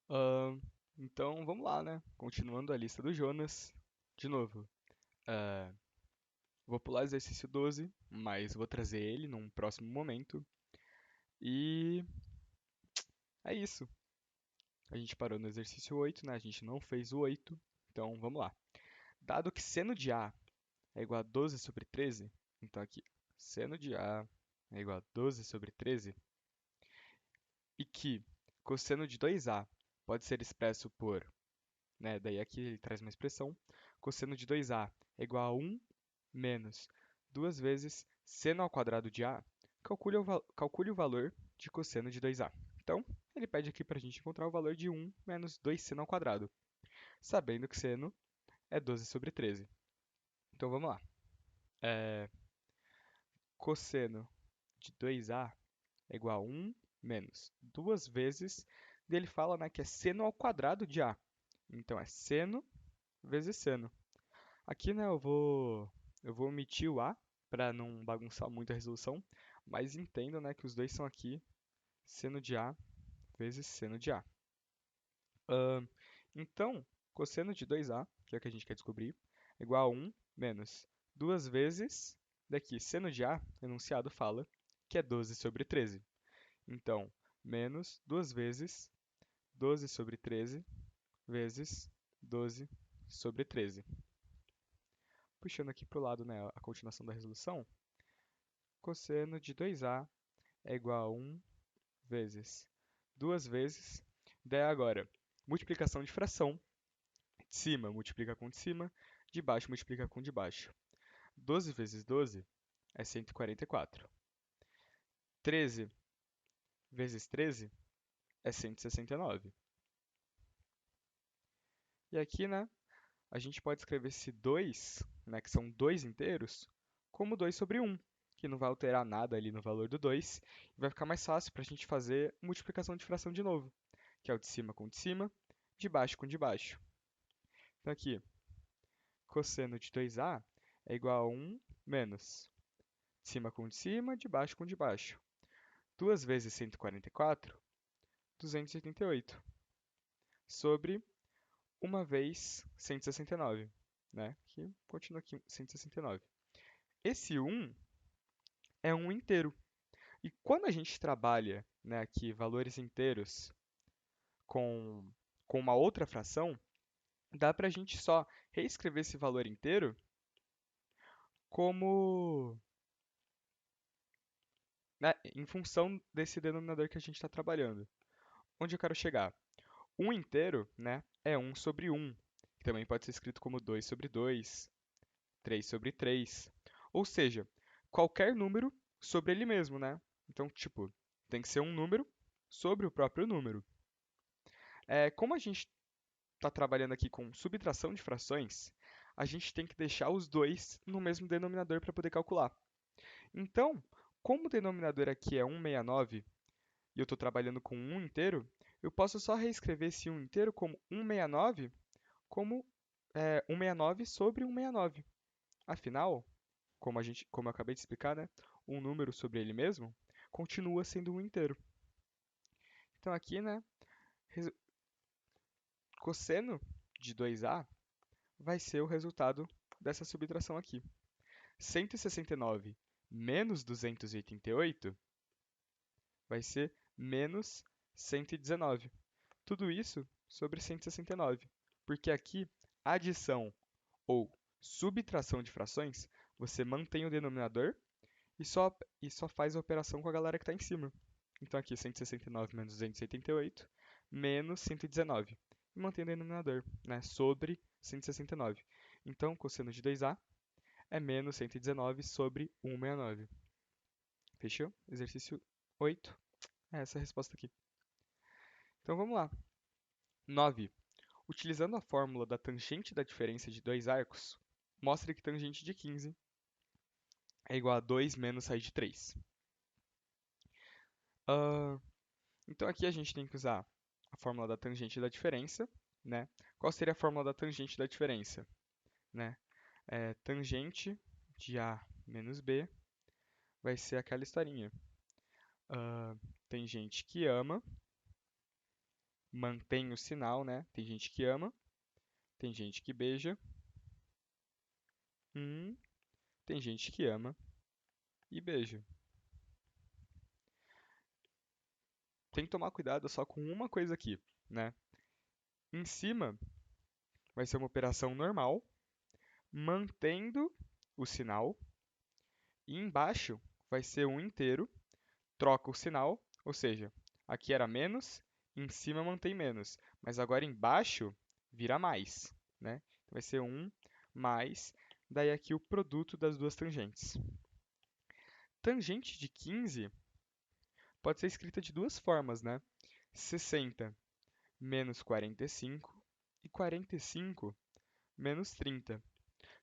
Ahn, então vamos lá, né? Continuando a lista do Jonas. De novo, ah, vou pular o exercício 12, mas vou trazer ele num próximo momento. E é isso. A gente parou no exercício 8, né? A gente não fez o 8. Então vamos lá. Dado que seno de A é igual a 12 sobre 13, então aqui, seno de A é igual a 12 sobre 13, e que cosseno de 2A pode ser expresso por, né? Daí aqui ele traz uma expressão. Cosseno de 2A é igual a 1 menos 2 vezes seno ao quadrado de A, calcule o valor de cosseno de 2A. Então, ele pede aqui para a gente encontrar o valor de 1 menos 2 seno ao quadrado, sabendo que seno é 12 sobre 13. Então, vamos lá. É, cosseno de 2A é igual a 1 menos 2 vezes, ele fala, né, que é seno ao quadrado de A. Então, é seno vezes seno. Aqui, né, eu vou omitir o A para não bagunçar muito a resolução, mas entendo, né, que os dois são aqui seno de A vezes seno de A. Ahn, então, cosseno de 2A, que é o que a gente quer descobrir, é igual a 1 menos 2 vezes, daqui, seno de A, enunciado fala, que é 12 sobre 13. Então, menos 2 vezes 12 sobre 13 vezes 12 sobre 13. Puxando aqui para o lado, né, a continuação da resolução, cosseno de 2A é igual a 1 vezes 2 vezes. Daí agora, multiplicação de fração. De cima multiplica com de cima, de baixo multiplica com de baixo. 12 vezes 12 é 144. 13 vezes 13 é 169. E aqui, né, a gente pode escrever esse 2, né, que são dois inteiros, como 2 sobre 1, que não vai alterar nada ali no valor do 2, e vai ficar mais fácil para a gente fazer multiplicação de fração de novo, que é o de cima com de cima, de baixo com de baixo. Então aqui, cosseno de 2A é igual a 1 menos de cima com de cima, de baixo com de baixo. 2 vezes 144, 288, sobre 1 vez 169, né? Que continua aqui 169. Esse 1 é um inteiro. E quando a gente trabalha, né, aqui valores inteiros com, com uma outra fração, dá para a gente só reescrever esse valor inteiro como, né, em função desse denominador que a gente está trabalhando. Onde eu quero chegar? Um inteiro, né, é 1 sobre 1, que também pode ser escrito como 2 sobre 2, 3 sobre 3. Ou seja, qualquer número sobre ele mesmo, né? Então, tipo, tem que ser um número sobre o próprio número. Como a gente está trabalhando aqui com subtração de frações, a gente tem que deixar os dois no mesmo denominador para poder calcular. Então, como o denominador aqui é 169 e eu estou trabalhando com um inteiro, eu posso só reescrever esse um inteiro como 169 como 169 sobre 169. Afinal, como eu acabei de explicar, né, um número sobre ele mesmo continua sendo um inteiro. Então aqui, né, cosseno de 2a vai ser o resultado dessa subtração aqui. 169 menos 288 vai ser menos 119. Tudo isso sobre 169, porque aqui adição ou subtração de frações, você mantém o denominador e só faz a operação com a galera que está em cima. Então aqui 169 menos 288 menos 119. E mantém o denominador, né, sobre 169. Então, cosseno de 2a é menos 119 sobre 169. Fechou? Exercício 8. É essa a resposta aqui. Então vamos lá. 9. Utilizando a fórmula da tangente da diferença de dois arcos, mostre que tangente de 15 é igual a 2 menos raiz de 3. Ah, então aqui a gente tem que usar a fórmula da tangente da diferença, né? Qual seria a fórmula da tangente da diferença? Né? Tangente de A menos B vai ser aquela historinha. Ah, tem gente que ama mantém o sinal, né? Tem gente que ama, tem gente que beija. Tem gente que ama e beija. Tem que tomar cuidado só com uma coisa aqui, né? Em cima vai ser uma operação normal, mantendo o sinal, e embaixo vai ser um inteiro, troca o sinal, ou seja, aqui era menos, em cima mantém menos, mas agora embaixo vira mais, né? Então vai ser 1 mais, daí aqui o produto das duas tangentes. Tangente de 15 pode ser escrita de duas formas, né? 60 menos 45 e 45 menos 30.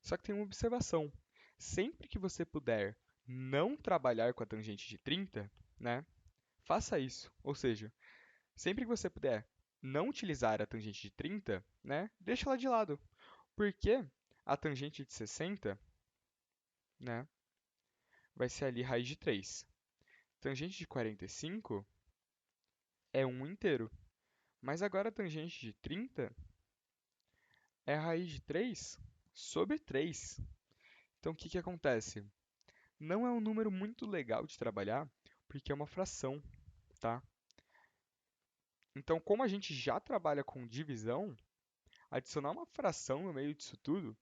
Só que tem uma observação. Sempre que você puder não trabalhar com a tangente de 30, né, faça isso. Ou seja, sempre que você puder não utilizar a tangente de 30, né, deixa ela de lado. Porque a tangente de 60, né, vai ser ali raiz de 3. Tangente de 45 é 1 inteiro. Mas agora a tangente de 30 é raiz de 3 sobre 3. Então o que que acontece? Não é um número muito legal de trabalhar, porque é uma fração, tá? Então, como a gente já trabalha com divisão, adicionar uma fração no meio disso tudo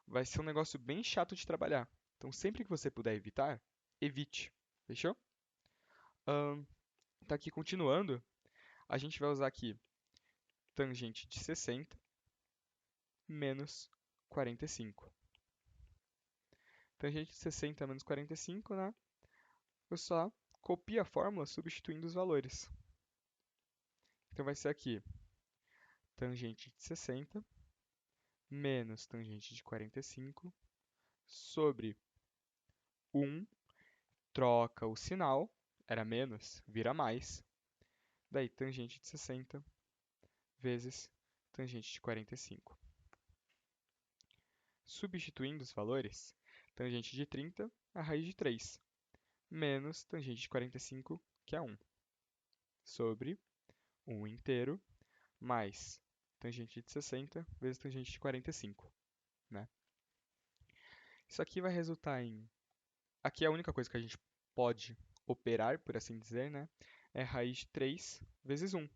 vai ser um negócio bem chato de trabalhar. Então, sempre que você puder evitar, evite. Fechou? Tá aqui continuando, a gente vai usar aqui tangente de 60 menos 45. Tangente de 60 menos 45, né? Eu só copio a fórmula substituindo os valores. Então vai ser aqui tangente de 60 menos tangente de 45 sobre 1, troca o sinal, era menos, vira mais. Daí tangente de 60 vezes tangente de 45. Substituindo os valores, tangente de 30 é a raiz de 3, menos tangente de 45, que é 1, sobre 1 inteiro, mais tangente de 60 vezes tangente de 45, né? Isso aqui vai resultar em... Aqui é a única coisa que a gente pode operar, por assim dizer, né? É raiz de 3 vezes 1,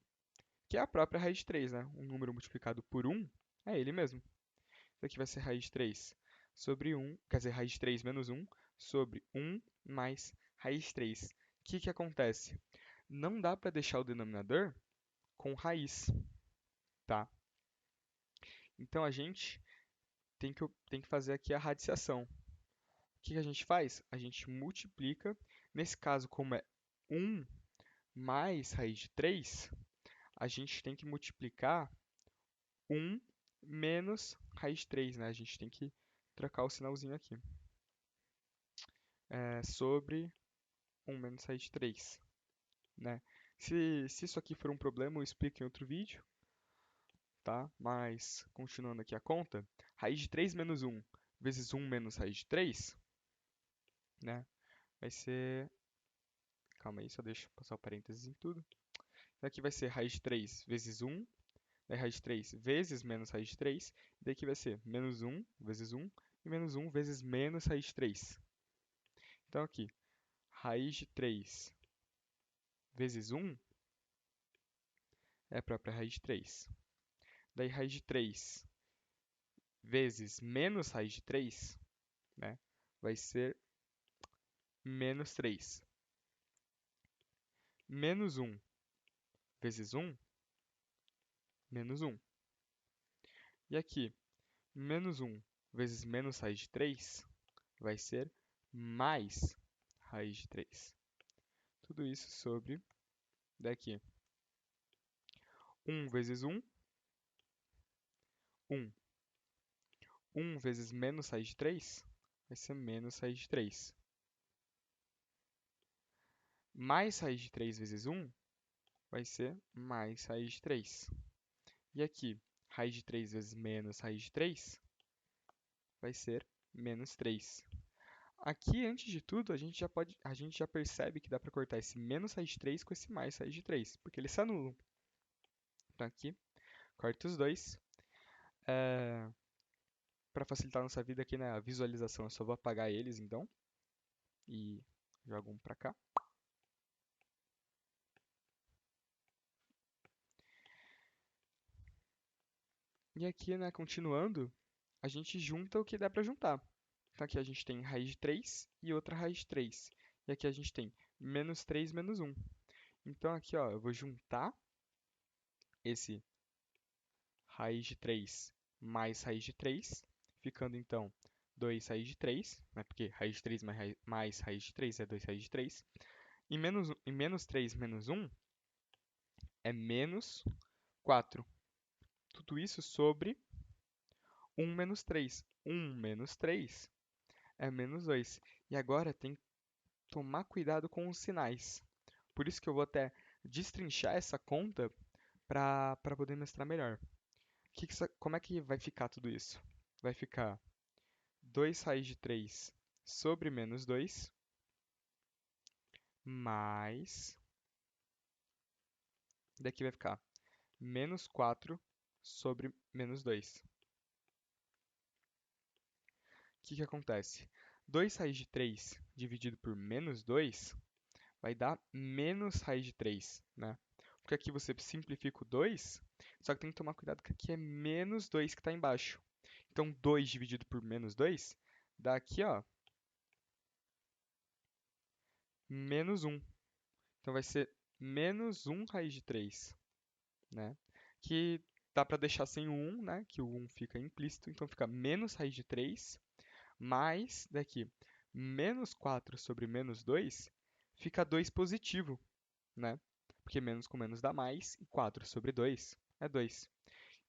que é a própria raiz de 3, né? Um número multiplicado por 1 é ele mesmo. Isso aqui vai ser raiz de 3 sobre 1, quer dizer, raiz de 3 menos 1 sobre 1 mais raiz de 3. O que que acontece? Não dá para deixar o denominador com raiz, tá? Então a gente tem que fazer aqui a radiciação. O que que a gente faz? A gente multiplica, nesse caso, como é 1 mais raiz de 3, a gente tem que multiplicar 1 menos raiz de 3, né? A gente tem que trocar o sinalzinho aqui. Sobre 1 menos raiz de 3, né? Se isso aqui for um problema, eu explico em outro vídeo, tá? Mas, continuando aqui a conta, raiz de 3 menos 1 vezes 1 menos raiz de 3, né? Vai ser... Calma aí, só deixa eu passar o parênteses em tudo. Então aqui vai ser raiz de 3 vezes 1, daí raiz de 3 vezes menos raiz de 3, e daqui vai ser menos 1 vezes 1 e menos 1 vezes menos raiz de 3. Então aqui, raiz de 3 vezes 1 é a própria raiz de 3. Daí raiz de 3 vezes menos raiz de 3, né, vai ser menos 3. Menos 1 vezes 1, menos 1. E aqui, menos 1 vezes menos raiz de 3 vai ser mais raiz de 3. Tudo isso sobre daqui. 1 vezes 1, 1. 1 vezes menos raiz de 3 vai ser menos raiz de 3. Mais raiz de 3 vezes 1 vai ser mais raiz de 3. E aqui, raiz de 3 vezes menos raiz de 3 vai ser menos 3. Aqui, antes de tudo, a gente já percebe que dá para cortar esse menos raiz de 3 com esse mais raiz de 3, porque eles se anulam, Então aqui, corto os dois. Para facilitar a nossa vida aqui, né, a visualização, eu só vou apagar eles, então. E jogo um para cá. E aqui, né, continuando, a gente junta o que der para juntar. Então aqui a gente tem raiz de 3 e outra raiz de 3. E aqui a gente tem menos 3 menos 1. Então aqui, ó, eu vou juntar esse raiz de 3 mais raiz de 3, ficando então 2 raiz de 3, né, porque raiz de 3 mais raiz de 3 é 2 raiz de 3. E menos 3 menos 1 é menos 4. Tudo isso sobre 1 menos 3. 1 menos 3 é menos 2. E agora tem que tomar cuidado com os sinais. Por isso que eu vou até destrinchar essa conta para poder mostrar melhor. Como é que vai ficar tudo isso? Vai ficar 2 raiz de 3 sobre menos 2, mais... Daqui vai ficar menos 4 sobre menos 2. O que acontece? 2 raiz de 3 dividido por menos 2 vai dar menos raiz de 3, né? Porque aqui você simplifica o 2, só que tem que tomar cuidado que aqui é menos 2 que está embaixo. Então, 2 dividido por menos 2 dá aqui, ó, menos 1. Então, vai ser menos 1 raiz de 3, né? Que dá para deixar sem o 1, né? Que o 1 fica implícito. Então, fica menos raiz de 3 mais, daqui, menos 4 sobre menos 2 fica 2 positivo, né? Porque menos com menos dá mais, e 4 sobre 2 é 2.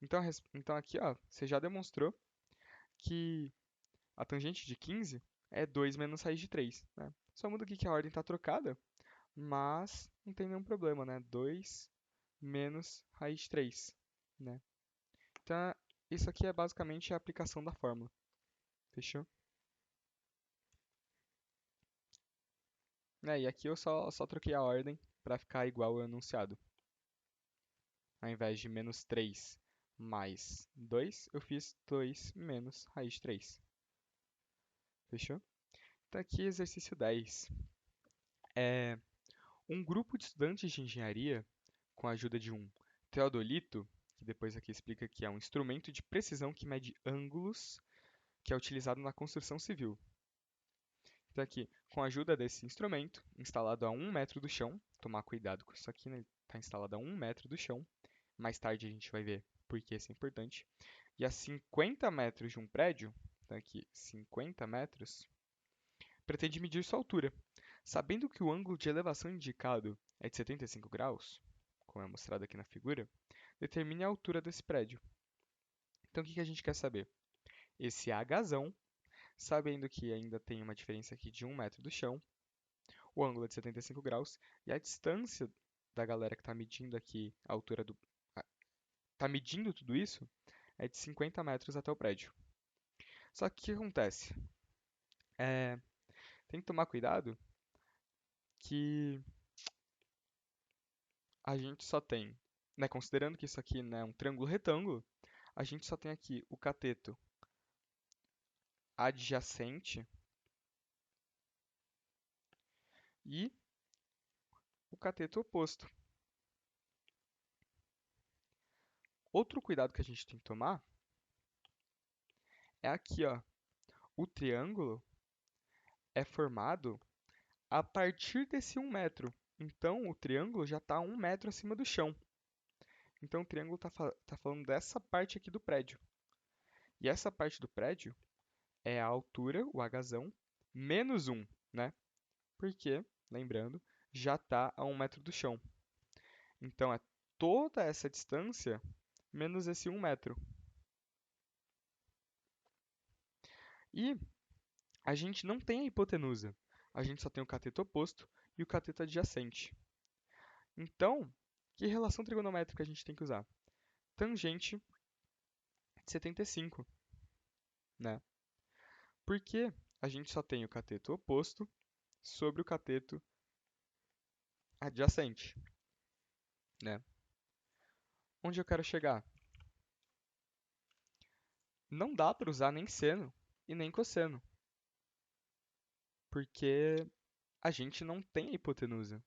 Então aqui, ó, você já demonstrou que a tangente de 15 é 2 menos raiz de 3, né? Só muda aqui que a ordem está trocada, mas não tem nenhum problema, né? 2 menos raiz de 3, né? Então, isso aqui é basicamente a aplicação da fórmula. Fechou? E aqui eu só troquei a ordem para ficar igual ao enunciado. Ao invés de menos 3 mais 2, eu fiz 2 menos raiz de 3. Fechou? Então aqui exercício 10. Um grupo de estudantes de engenharia, com a ajuda de um teodolito, que depois aqui explica que é um instrumento de precisão que mede ângulos, que é utilizado na construção civil. Então aqui, com a ajuda desse instrumento, instalado a 1 metro do chão, tomar cuidado com isso aqui, né? Está instalado a 1 metro do chão. Mais tarde a gente vai ver por que isso é importante. E a 50 metros de um prédio, então aqui 50 metros, pretende medir sua altura. Sabendo que o ângulo de elevação indicado é de 75 graus, como é mostrado aqui na figura, determine a altura desse prédio. Então o que a gente quer saber? Esse Hzão, sabendo que ainda tem uma diferença aqui de 1 metro do chão, o ângulo é de 75 graus e a distância da galera que está medindo aqui a altura do... está medindo tudo isso é de 50 metros até o prédio. Só que o que acontece? Tem que tomar cuidado que a gente só tem, né, considerando que isso aqui, né, é um triângulo retângulo, a gente só tem aqui o cateto adjacente e o cateto oposto. Outro cuidado que a gente tem que tomar é aqui, ó, o triângulo é formado a partir desse 1 metro. Então, o triângulo já está 1 metro acima do chão. Então, o triângulo está falando dessa parte aqui do prédio. E essa parte do prédio é a altura, o Hzão, menos 1, né? Porque, lembrando, já está a 1 metro do chão. Então, é toda essa distância menos esse 1 metro. E a gente não tem a hipotenusa. A gente só tem o cateto oposto e o cateto adjacente. Então, que relação trigonométrica a gente tem que usar? Tangente de 75, né? Porque a gente só tem o cateto oposto sobre o cateto adjacente, né? onde eu quero chegar? Não dá para usar nem seno e nem cosseno, porque a gente não tem a hipotenusa.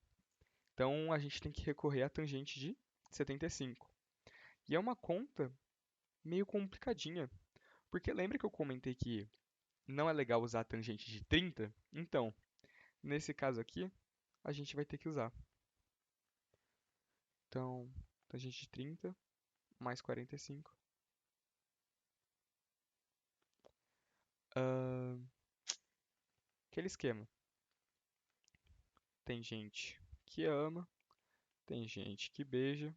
Então a gente tem que recorrer à tangente de 75. E é uma conta meio complicadinha, porque lembra que eu comentei que não é legal usar a tangente de 30? Então, nesse caso aqui, a gente vai ter que usar. Então, tangente de 30 mais 45. Aquele esquema. Tem gente que ama, tem gente que beija.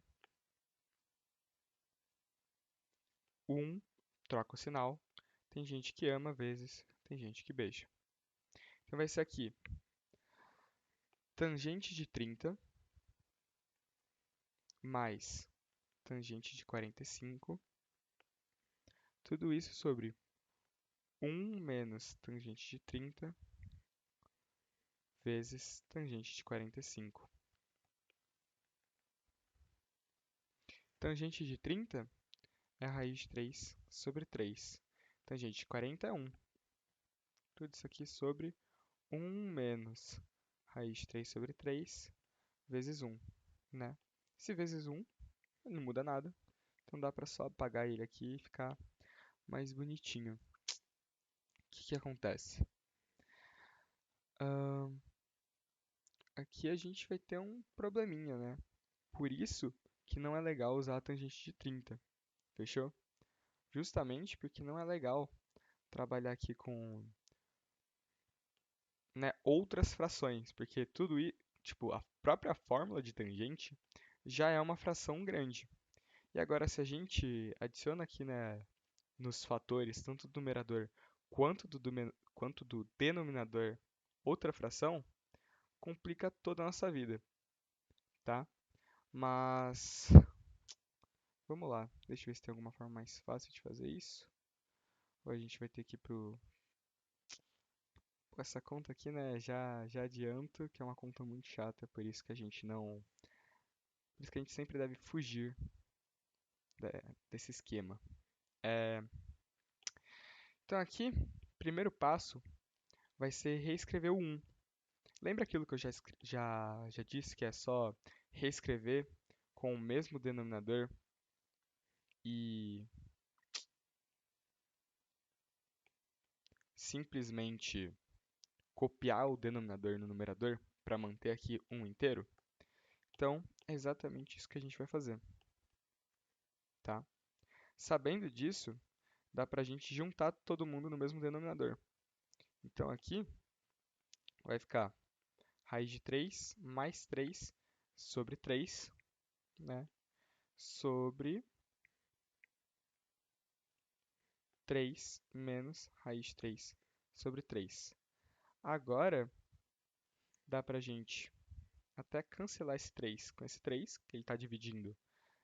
Troca o sinal. Tem gente que ama vezes, tem gente que beija. Então vai ser aqui tangente de 30 mais tangente de 45. Tudo isso sobre 1 menos tangente de 30 vezes tangente de 45. Tangente de 30 é a raiz de 3 sobre 3. Tangente de 40 é 1. Tudo isso aqui sobre 1 menos raiz de 3 sobre 3 vezes 1, né? Esse vezes 1 não muda nada, então dá para só apagar ele aqui e ficar mais bonitinho. O que acontece? Ahn, Aqui a gente vai ter um probleminha, né? Por isso que não é legal usar a tangente de 30, fechou? Justamente porque não é legal trabalhar aqui com, né, outras frações, porque tudo isso, tipo, a própria fórmula de tangente já é uma fração grande. E agora se a gente adiciona aqui, né, nos fatores, tanto do numerador quanto do denominador, outra fração, complica toda a nossa vida, tá? Mas vamos lá, deixa eu ver se tem alguma forma mais fácil de fazer isso. Ou a gente vai ter que ir pro. Essa conta aqui, né? Já adianto que é uma conta muito chata, por isso que a gente não. Por isso que a gente sempre deve fugir desse esquema. É, Então aqui, primeiro passo vai ser reescrever o 1. Lembra aquilo que eu já disse que é só reescrever com o mesmo denominador e simplesmente copiar o denominador no numerador para manter aqui um inteiro? Então, é exatamente isso que a gente vai fazer, tá? Sabendo disso, dá para a gente juntar todo mundo no mesmo denominador. Então aqui vai ficar raiz de 3 mais 3 sobre 3, né? Sobre 3 menos raiz de 3 sobre 3. Agora, dá pra gente até cancelar esse 3 com esse 3, que ele está dividindo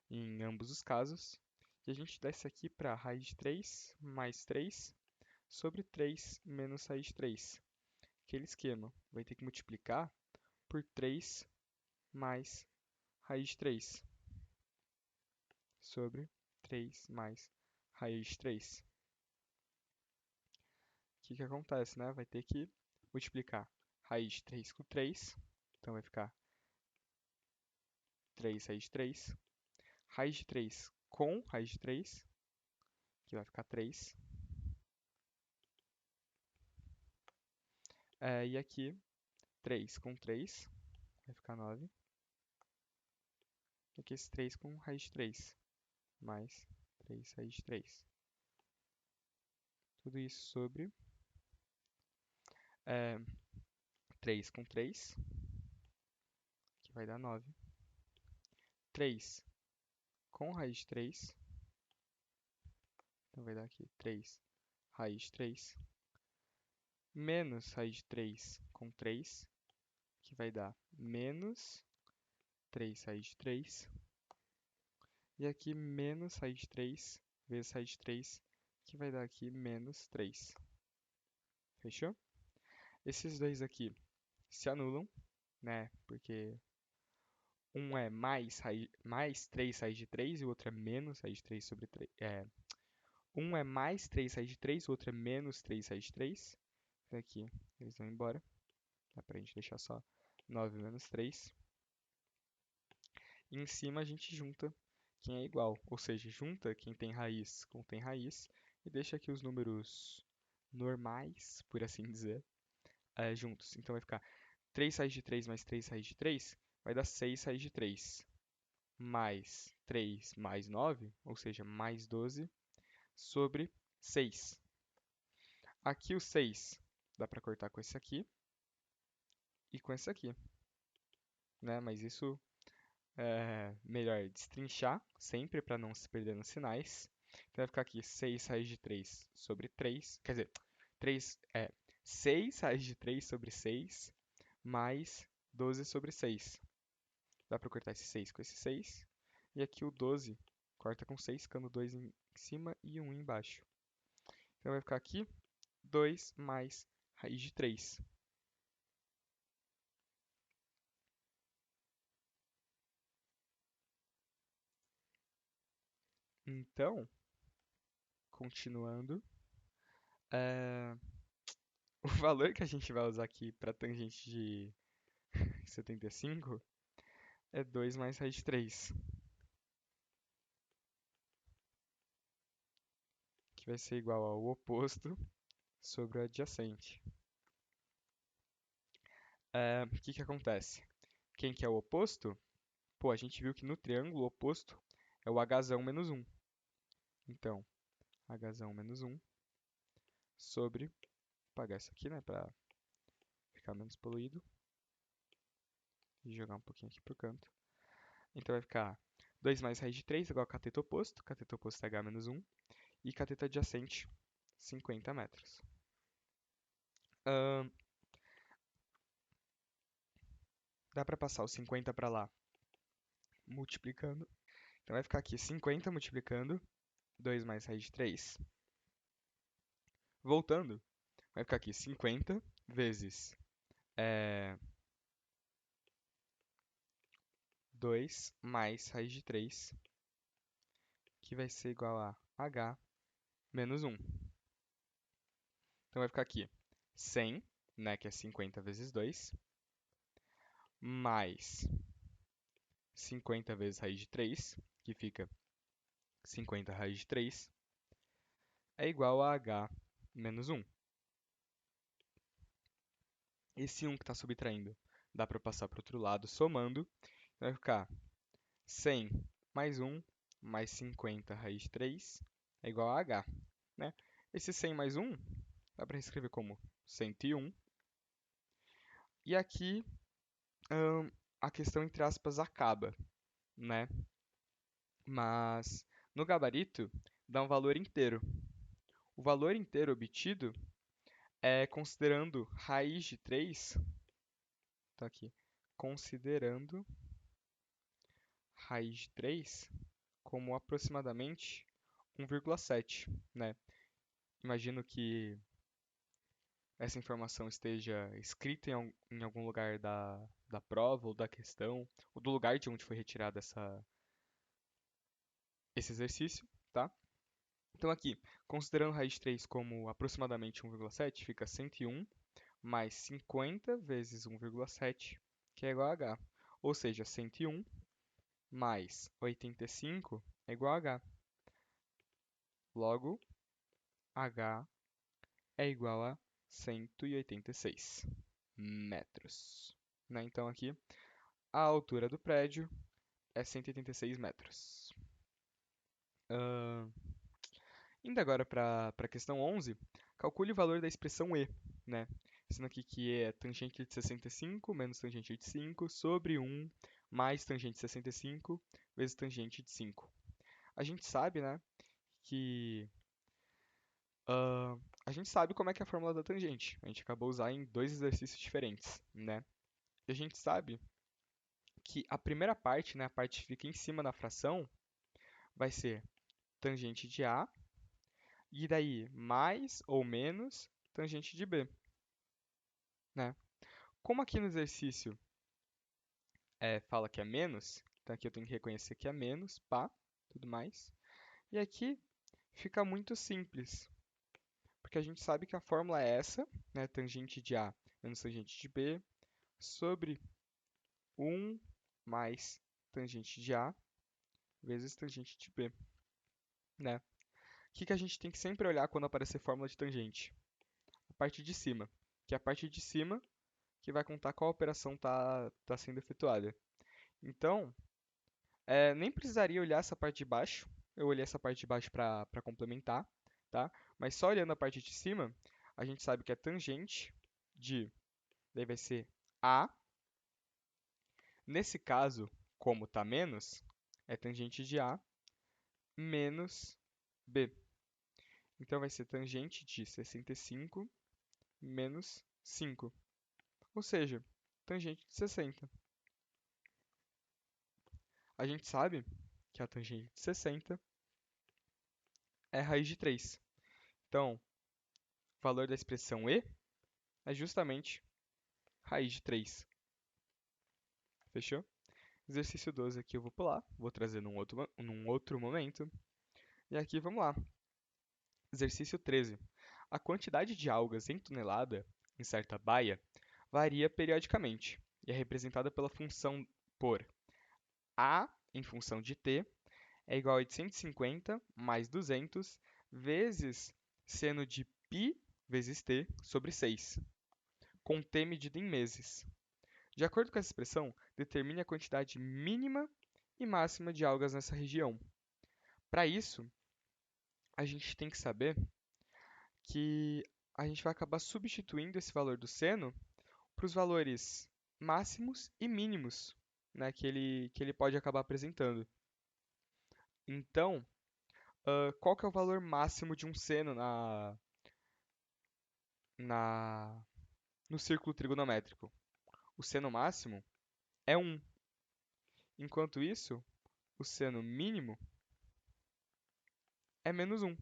em ambos os casos. E a gente desce aqui para raiz de 3 mais 3 sobre 3 menos raiz de 3. Aquele esquema, vai ter que multiplicar por 3 mais raiz de 3 sobre 3 mais raiz de 3. O que acontece, né? Vai ter que multiplicar raiz de 3 com 3, então vai ficar 3 raiz de 3. Raiz de 3 com raiz de 3, que vai ficar 3. E aqui, 3 com 3, vai ficar 9. E aqui esse 3 com raiz de 3, mais 3 raiz de 3. Tudo isso sobre 3 com 3, que vai dar 9. 3 com raiz de 3, então vai dar aqui 3 raiz de 3. Menos raiz de 3 com 3, que vai dar menos 3 raiz de 3. E aqui menos raiz de 3 vezes raiz de 3, que vai dar aqui menos 3. Fechou? Esses dois aqui se anulam, né? Porque Um é mais 3 raiz de 3 e o outro é menos raiz de 3 sobre 3. Um é mais 3 raiz de 3, o outro é menos 3 raiz de 3. Aqui eles vão embora. Dá pra gente deixar só 9 menos 3. E em cima a gente junta quem é igual. Ou seja, junta quem tem raiz com tem raiz. E deixa aqui os números normais, por assim dizer, juntos. Então vai ficar 3 raiz de 3 mais 3 raiz de 3 vai dar 6 raiz de 3. Mais 3 mais 9, ou seja, mais 12, sobre 6. Aqui o 6 dá para cortar com esse aqui e com esse aqui, né? Mas isso é melhor destrinchar sempre para não se perder nos sinais. Então vai ficar aqui 6 raiz de 3 sobre 3, quer dizer, 6 raiz de 3 sobre 6 mais 12 sobre 6. Dá para cortar esse 6 com esse 6. E aqui o 12 corta com 6, ficando 2 em cima e 1 embaixo. Então vai ficar aqui 2 mais raiz de 3. Então, continuando, é, o valor que a gente vai usar aqui para tangente de 75 é 2 mais raiz de 3, que vai ser igual ao oposto sobre o adjacente. O que acontece? Quem que é o oposto? Pô, a gente viu que no triângulo o oposto é o hzão menos 1. Então, hzão menos 1 sobre, vou apagar isso aqui, né, para ficar menos poluído, e jogar um pouquinho aqui pro canto. Então vai ficar 2 mais raiz de 3 igual a cateto oposto é h menos 1, e cateto adjacente, 50 metros. Dá para passar o 50 para lá, multiplicando. Então vai ficar aqui 50 multiplicando, 2 mais raiz de 3. Voltando, vai ficar aqui 50 vezes 2 mais raiz de 3, que vai ser igual a h menos 1. Então vai ficar aqui 100, né, que é 50 vezes 2, mais 50 vezes raiz de 3, que fica 50 raiz de 3, é igual a h menos 1. Esse 1 que está subtraindo dá para passar para o outro lado somando. Então vai ficar 100 mais 1 mais 50 raiz de 3 é igual a h. Né? Esse 100 mais 1 dá para escrever como 101. E aqui a questão entre aspas acaba, né? Mas no gabarito dá um valor inteiro. O valor inteiro obtido é considerando raiz de 3, tá aqui, considerando raiz de 3 como aproximadamente 1,7, né? Imagino que essa informação esteja escrita em algum lugar da prova ou da questão, ou do lugar de onde foi retirado esse exercício, tá? Então aqui, considerando raiz de 3 como aproximadamente 1,7, fica 101 mais 50 vezes 1,7, que é igual a h. Ou seja, 101 mais 85 é igual a h. Logo, h é igual a 186 metros. Né? Então aqui, a altura do prédio é 186 metros. Indo agora para a questão 11, calcule o valor da expressão e, né? Sendo aqui que é tangente de 65 menos tangente de 5 sobre 1 mais tangente de 65 vezes tangente de 5. A gente sabe, né, que a gente sabe como é que é a fórmula da tangente. A gente acabou de usar em dois exercícios diferentes, né? E a gente sabe que a primeira parte, né, a parte que fica em cima da fração, vai ser tangente de A, e daí mais ou menos tangente de B, né? Como aqui no exercício fala que é menos, então aqui eu tenho que reconhecer que é menos, pá, tudo mais. E aqui fica muito simples, porque a gente sabe que a fórmula é essa, né? Tangente de A menos tangente de B, sobre 1 mais tangente de A vezes tangente de B, né? O que a gente tem que sempre olhar quando aparecer fórmula de tangente? A parte de cima, que é a parte de cima que vai contar qual operação tá sendo efetuada. Então, nem precisaria olhar essa parte de baixo, eu olhei essa parte de baixo para complementar, tá? Mas só olhando a parte de cima, a gente sabe que a tangente de, daí vai ser A. Nesse caso, como tá menos, é tangente de A menos B. Então vai ser tangente de 65 menos 5. Ou seja, tangente de 60. A gente sabe que a tangente de 60 é raiz de 3. Então, o valor da expressão E é justamente raiz de 3. Fechou? Exercício 12 aqui eu vou pular, vou trazer num outro momento. E aqui vamos lá. Exercício 13. A quantidade de algas em tonelada em certa baia varia periodicamente e é representada pela função por A em função de t é igual a 850 mais 200 vezes seno de π vezes t sobre 6, com t medido em meses. De acordo com essa expressão, determine a quantidade mínima e máxima de algas nessa região. Para isso, a gente tem que saber que a gente vai acabar substituindo esse valor do seno para os valores máximos e mínimos, né, que ele pode acabar apresentando. Então, qual que é o valor máximo de um seno na, no círculo trigonométrico? O seno máximo é 1. Enquanto isso, o seno mínimo é menos 1.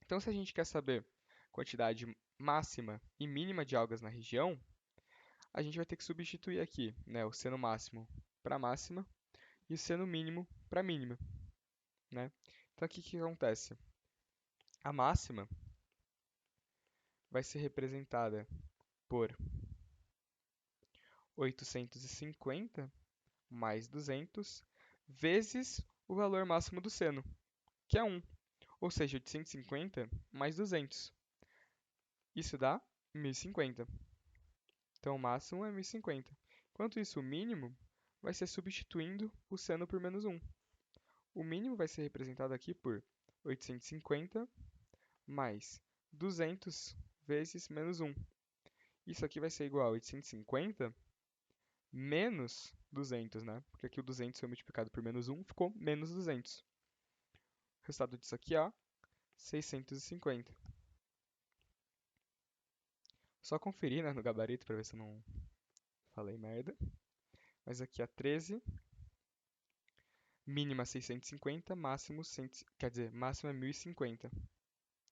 Então, se a gente quer saber quantidade máxima e mínima de algas na região, a gente vai ter que substituir aqui, né, o seno máximo para máxima e o seno mínimo para mínima, né? Então, aqui o que acontece? A máxima vai ser representada por 850 mais 200 vezes o valor máximo do seno, que é 1, ou seja, 850 mais 200. Isso dá 1050. Então, o máximo é 1050. Enquanto isso, o mínimo vai ser substituindo o seno por menos 1. O mínimo vai ser representado aqui por 850 mais 200 vezes menos 1. Isso aqui vai ser igual a 850 menos 200, né? Porque aqui o 200 foi multiplicado por menos 1, ficou menos 200. O resultado disso aqui é 650. Só conferir, né, no gabarito para ver se eu não falei merda. Mas aqui é 13, mínima 650, máximo, máximo é 1050,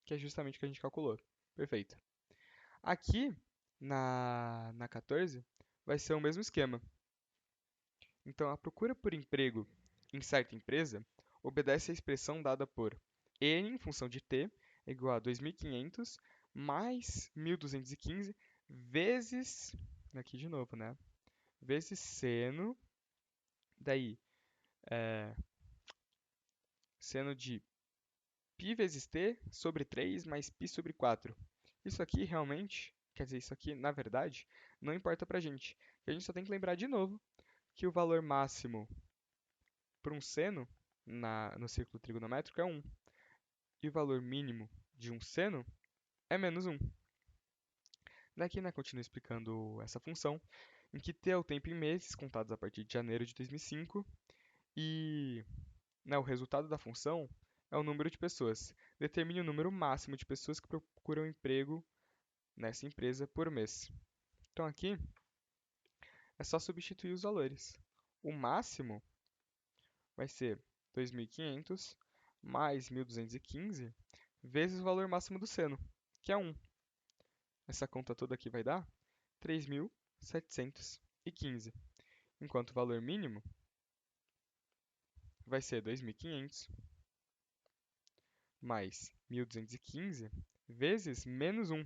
que é justamente o que a gente calculou. Perfeito. Aqui, na 14, vai ser o mesmo esquema. Então, a procura por emprego em certa empresa obedece à expressão dada por n em função de t é igual a 2.500 mais 1.215 vezes, aqui de novo, né? Vezes seno, daí, seno de π vezes t sobre 3 mais π sobre 4. Isso aqui realmente, quer dizer, isso aqui, na verdade, não importa pra gente. A gente só tem que lembrar de novo que o valor máximo para um seno no círculo trigonométrico é 1. E o valor mínimo de um seno é menos 1. Daqui, né, continua explicando essa função, em que t é o tempo em meses, contados a partir de janeiro de 2005, e né, o resultado da função é o número de pessoas. Determine o número máximo de pessoas que procuram emprego nessa empresa por mês. Então aqui é só substituir os valores. O máximo vai ser 2.500 mais 1.215 vezes o valor máximo do seno, que é 1. Essa conta toda aqui vai dar 3.715. enquanto o valor mínimo vai ser 2.500 mais 1.215 vezes menos 1,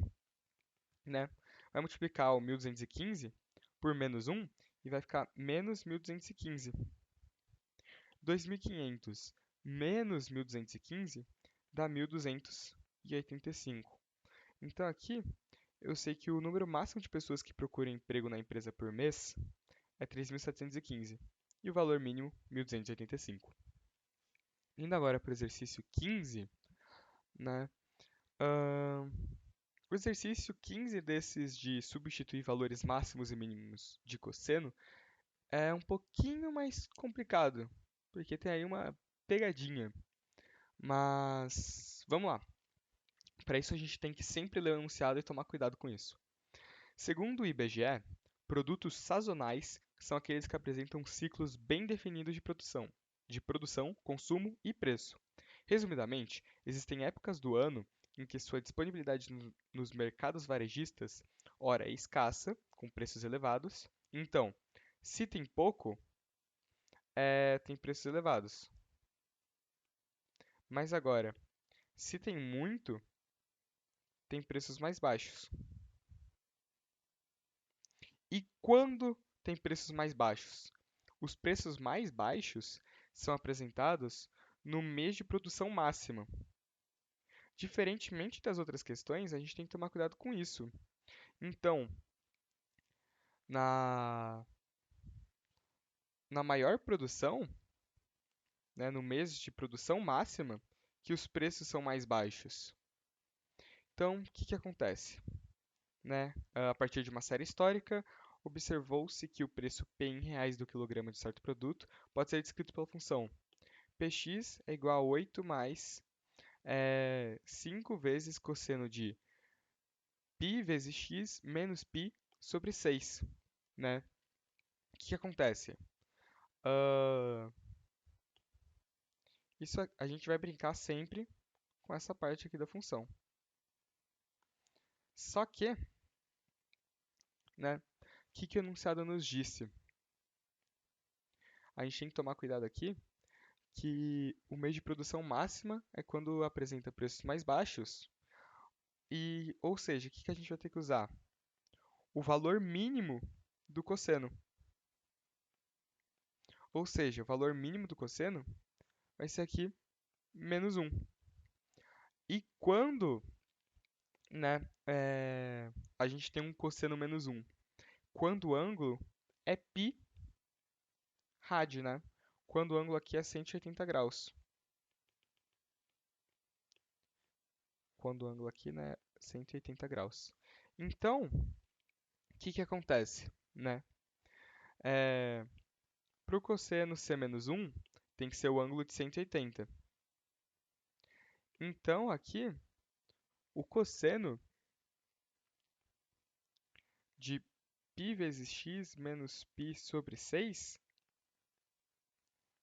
né? Vai multiplicar o 1.215 por menos 1 e vai ficar menos 1.215. 2.500 menos 1.215 dá 1.285. Então aqui eu sei que o número máximo de pessoas que procuram emprego na empresa por mês é 3.715 e o valor mínimo 1.285. Indo agora para o exercício 15, né? O exercício 15 desses de substituir valores máximos e mínimos de cosseno é um pouquinho mais complicado, porque tem aí uma pegadinha. Mas vamos lá. Para isso a gente tem que sempre ler o enunciado e tomar cuidado com isso. Segundo o IBGE, produtos sazonais são aqueles que apresentam ciclos bem definidos de produção, consumo e preço. Resumidamente, existem épocas do ano em que sua disponibilidade nos mercados varejistas, ora é escassa, com preços elevados. Então, se tem pouco, tem preços elevados. Mas agora, se tem muito, tem preços mais baixos. E quando tem preços mais baixos? Os preços mais baixos são apresentados no mês de produção máxima. Diferentemente das outras questões, a gente tem que tomar cuidado com isso. Então, na, na maior produção, né, no mês de produção máxima, que os preços são mais baixos. Então, o que acontece? Né? A partir de uma série histórica, observou-se que o preço P em reais do quilograma de certo produto pode ser descrito pela função Px é igual a 8 mais 5 vezes cosseno de π vezes x menos π sobre 6. Né? O que acontece? Isso a gente vai brincar sempre com essa parte aqui da função. Só que, né, o que o enunciado nos disse? A gente tem que tomar cuidado aqui que o mês de produção máxima é quando apresenta preços mais baixos. Ou seja, o que a gente vai ter que usar? O valor mínimo do cosseno. Ou seja, o valor mínimo do cosseno vai ser aqui menos 1. E quando, né, a gente tem um cosseno menos 1? Quando o ângulo é π rádio, né? Quando o ângulo aqui é 180 graus. Quando o ângulo aqui, né, 180 graus. Então, o que acontece, né? Para o cosseno ser menos 1, tem que ser o ângulo de 180. Então, aqui, o cosseno de π vezes x menos π sobre 6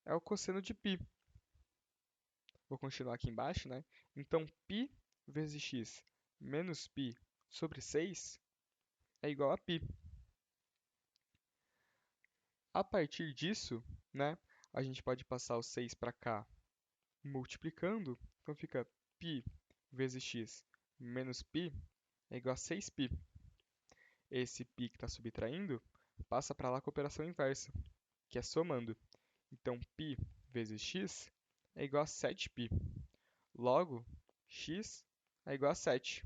é o cosseno de π. Vou continuar aqui embaixo, né? Então, π vezes x menos π sobre 6 é igual a π. A partir disso, né, a gente pode passar o 6 para cá multiplicando. Então, fica π vezes x menos π é igual a 6π. Esse π que está subtraindo passa para lá com a operação inversa, que é somando. Então, π vezes x é igual a 7π. Logo, x é igual a 7.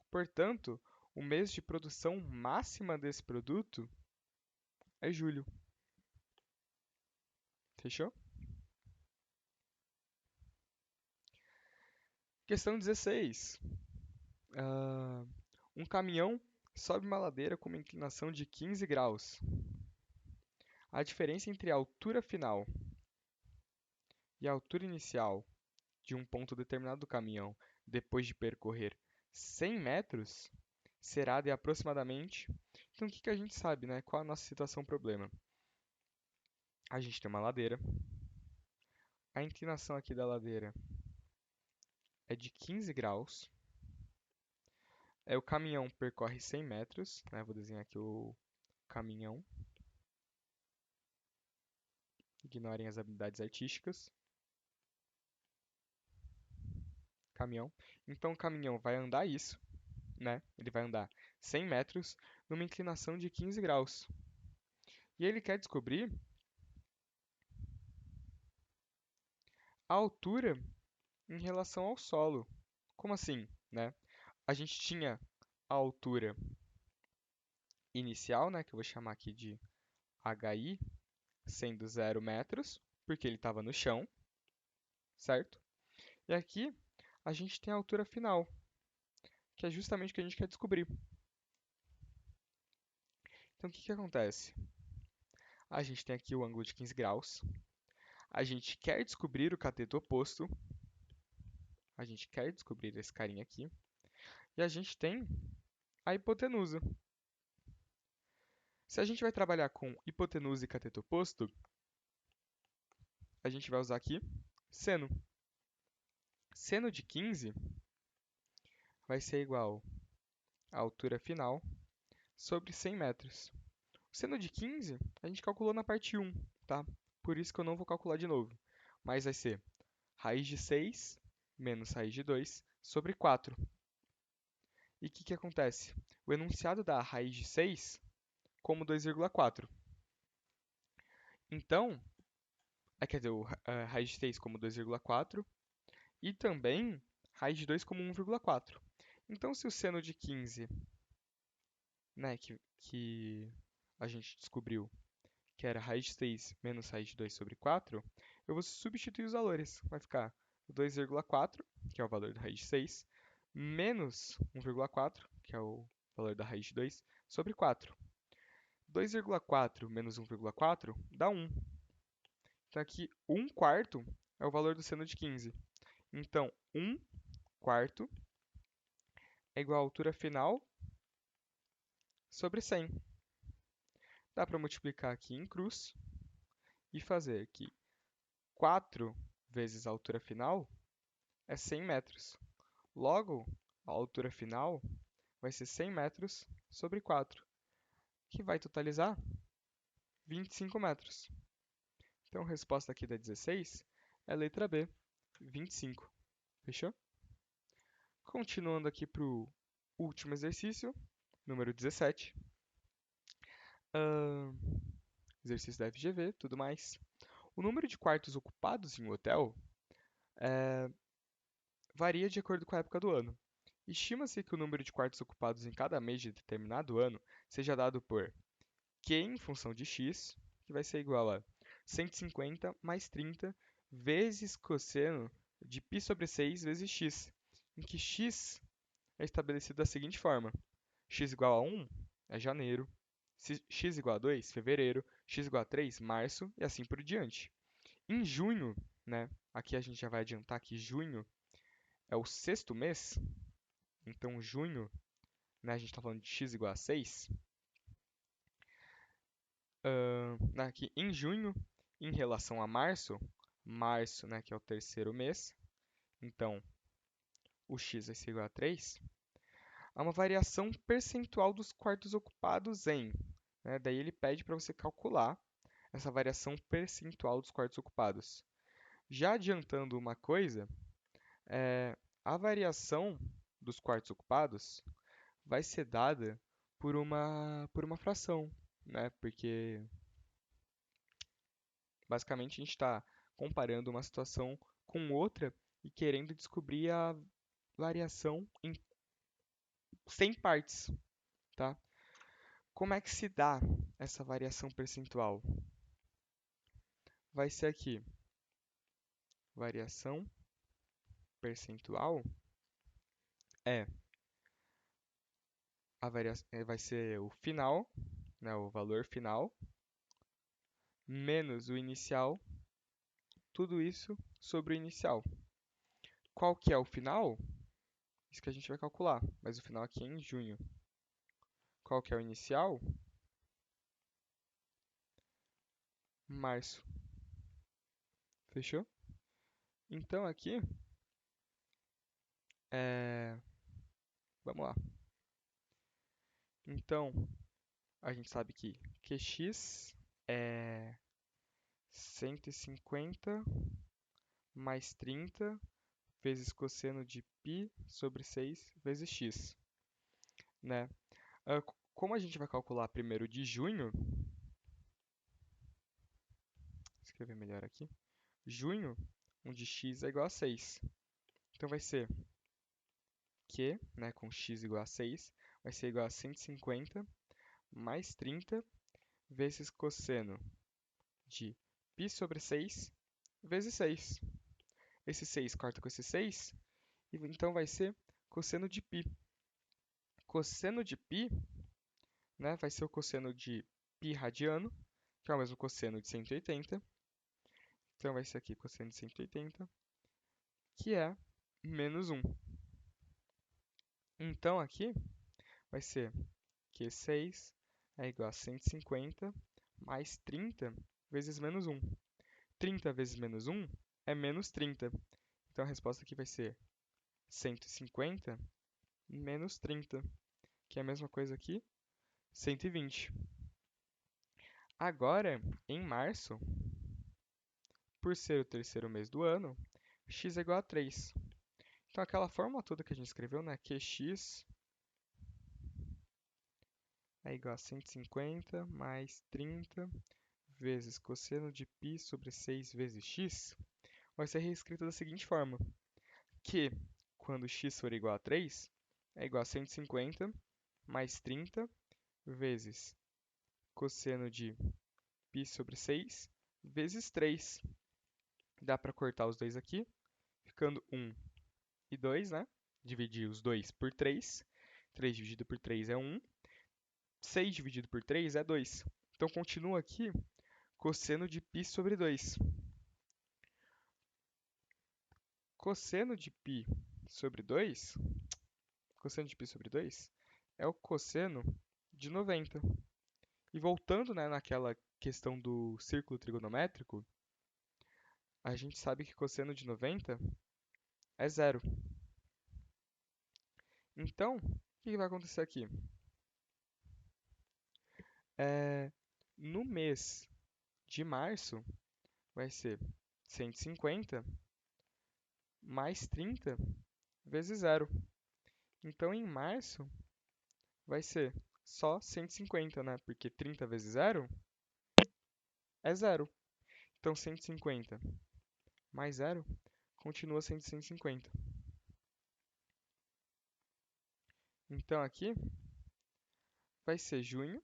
Portanto, o mês de produção máxima desse produto é julho. Fechou? Questão 16. Um caminhão sobe uma ladeira com uma inclinação de 15 graus. A diferença entre a altura final e a altura inicial de um ponto determinado do caminhão depois de percorrer 100 metros será de aproximadamente... Então, o que a gente sabe, né? Qual a nossa situação problema? A gente tem uma ladeira. A inclinação aqui da ladeira é de 15 graus. O caminhão percorre 100 metros, né? Vou desenhar aqui o caminhão. Ignorem as habilidades artísticas. Caminhão. Então o caminhão vai andar isso, né? Ele vai andar 100 metros numa inclinação de 15 graus. E ele quer descobrir a altura em relação ao solo. Como assim, né? A gente tinha a altura inicial, né, que eu vou chamar aqui de HI, sendo 0 metros, porque ele estava no chão, certo? E aqui a gente tem a altura final, que é justamente o que a gente quer descobrir. Então, o que acontece? A gente tem aqui o ângulo de 15 graus, a gente quer descobrir o cateto oposto, a gente quer descobrir esse carinha aqui, e a gente tem a hipotenusa. Se a gente vai trabalhar com hipotenusa e cateto oposto, a gente vai usar aqui seno. Seno de 15 vai ser igual à altura final sobre 100 metros. O seno de 15 a gente calculou na parte 1, tá? Por isso que eu não vou calcular de novo. Mas vai ser raiz de 6 menos raiz de 2 sobre 4. E o que acontece? O enunciado dá a raiz de 6 como 2,4. Então, quer dizer, a raiz de 6 como 2,4 e também raiz de 2 como 1,4. Então, se o seno de 15, né, que a gente descobriu que era raiz de 6 menos raiz de 2 sobre 4, eu vou substituir os valores. Vai ficar 2,4, que é o valor da raiz de 6, menos 1,4, que é o valor da raiz de 2, sobre 4. 2,4 menos 1,4 dá 1. Então aqui 1 quarto é o valor do seno de 15. Então 1 quarto é igual à altura final sobre 100. Dá para multiplicar aqui em cruz e fazer que 4 vezes a altura final é 100 metros. Logo, a altura final vai ser 100 metros sobre 4, que vai totalizar 25 metros. Então, a resposta aqui da 16 é a letra B, 25. Fechou? Continuando aqui para o último exercício, número 17. Exercício da FGV, tudo mais. O número de quartos ocupados em um hotel varia de acordo com a época do ano. Estima-se que o número de quartos ocupados em cada mês de determinado ano seja dado por Q em função de x, que vai ser igual a 150 mais 30 vezes cosseno de π sobre 6 vezes x, em que x é estabelecido da seguinte forma: x igual a 1 é janeiro, x igual a 2, fevereiro, x igual a 3, março e assim por diante. Em junho, né, aqui a gente já vai adiantar que junho é o sexto mês, então junho, né, a gente está falando de x igual a 6. Aqui em junho, em relação a março, março, né, que é o terceiro mês, então o x vai ser igual a 3, há uma variação percentual dos quartos ocupados em, né, daí ele pede para você calcular essa variação percentual dos quartos ocupados. Já adiantando uma coisa, a variação dos quartos ocupados vai ser dada por uma fração, né? Porque basicamente a gente está comparando uma situação com outra e querendo descobrir a variação em 100 partes, tá? Como é que se dá essa variação percentual? Vai ser aqui, variação percentual é vai ser o final, né, o valor final, menos o inicial, tudo isso sobre o inicial. Qual que é o final? Isso que a gente vai calcular, mas o final aqui é em junho. Qual que é o inicial? Março. Fechou? Então aqui, vamos lá. Então, a gente sabe que QX é 150 mais 30 vezes cosseno de π sobre 6 vezes x, né? Como a gente vai calcular primeiro de junho, vou escrever melhor aqui, junho, onde x é igual a 6. Então vai ser Q, né, com x igual a 6, vai ser igual a 150 mais 30 vezes cosseno de π sobre 6 vezes 6. Esse 6 corta com esse 6, e então vai ser cosseno de π. Cosseno de π, né, vai ser o cosseno de π radiano, que é o mesmo cosseno de 180. Então vai ser aqui cosseno de 180, que é menos 1. Então aqui vai ser que 6 é igual a 150 mais 30 vezes menos 1. 30 vezes menos 1 é menos 30. Então a resposta aqui vai ser 150 menos 30, que é a mesma coisa aqui, 120. Agora, em março, por ser o terceiro mês do ano, x é igual a 3. Então aquela fórmula toda que a gente escreveu, né, qx é igual a 150 mais 30 vezes cosseno de π sobre 6 vezes x, vai ser reescrita da seguinte forma, que quando x for igual a 3, é igual a 150 mais 30 vezes cosseno de π sobre 6 vezes 3. Dá para cortar os dois aqui, ficando 1 e 2, né? Dividir os 2 por 3. 3 dividido por 3 é 1. 6 dividido por 3 é 2. Então, continua aqui cosseno de π sobre 2. Cosseno de π sobre 2, cosseno de π sobre 2 é o cosseno de 90. E voltando, né, naquela questão do círculo trigonométrico, a gente sabe que cosseno de 90 é zero. Então, o que vai acontecer aqui? No mês de março, vai ser 150 mais 30 vezes zero. Então, em março, vai ser só 150, né? Porque 30 vezes zero é zero. Então, 150 mais zero continua sendo 150. Então, aqui vai ser junho,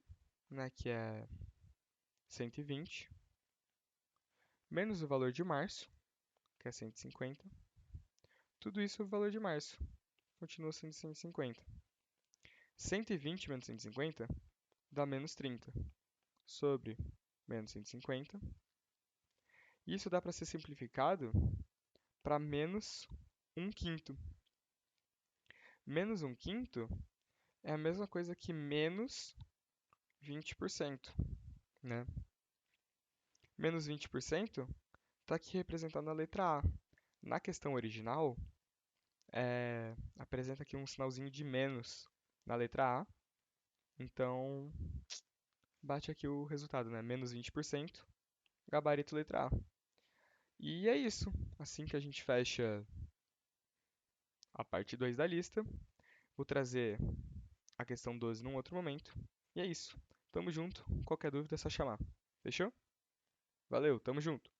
né, que é 120, menos o valor de março, que é 150. Tudo isso é o valor de março. Continua sendo 150. 120 menos 150 dá menos 30 sobre menos 150. Isso dá para ser simplificado para menos 1 quinto. Menos 1 quinto é a mesma coisa que menos 20%, né? Menos 20% está aqui representado na letra A. Na questão original, apresenta aqui um sinalzinho de menos na letra A. Então, bate aqui o resultado, né? Menos 20%, gabarito letra A. E é isso. Assim que a gente fecha a parte 2 da lista. Vou trazer a questão 12 num outro momento. E é isso. Tamo junto. Qualquer dúvida é só chamar. Fechou? Valeu, tamo junto.